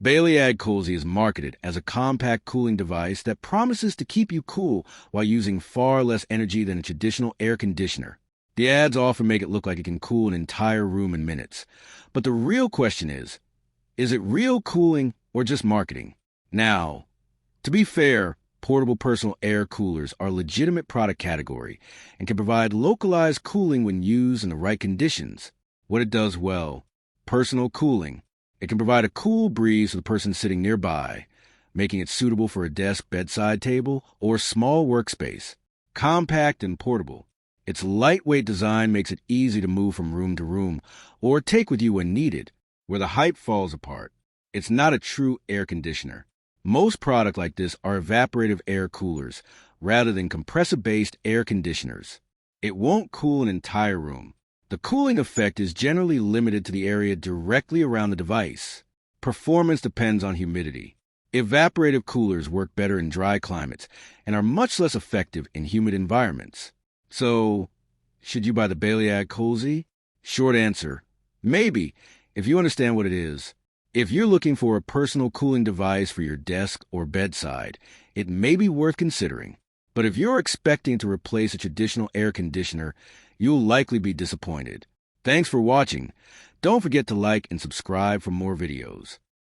Baleag Coolzy is marketed as a compact cooling device that promises to keep you cool while using far less energy than a traditional air conditioner. The ads often make it look like it can cool an entire room in minutes. But the real question is it real cooling or just marketing? Now, to be fair, portable personal air coolers are a legitimate product category and can provide localized cooling when used in the right conditions. What it does well: personal cooling. It can provide a cool breeze for the person sitting nearby, making it suitable for a desk, bedside table, or small workspace. Compact and portable. Its lightweight design makes it easy to move from room to room or take with you when needed. Where the hype falls apart, it's not a true air conditioner. Most products like this are evaporative air coolers rather than compressor-based air conditioners. It won't cool an entire room. The cooling effect is generally limited to the area directly around the device. Performance depends on humidity. Evaporative coolers work better in dry climates and are much less effective in humid environments. So, should you buy the Baleag Coolzy? Short answer: maybe, if you understand what it is. If you're looking for a personal cooling device for your desk or bedside, it may be worth considering. But if you're expecting to replace a traditional air conditioner, you'll likely be disappointed. Thanks for watching. Don't forget to like and subscribe for more videos.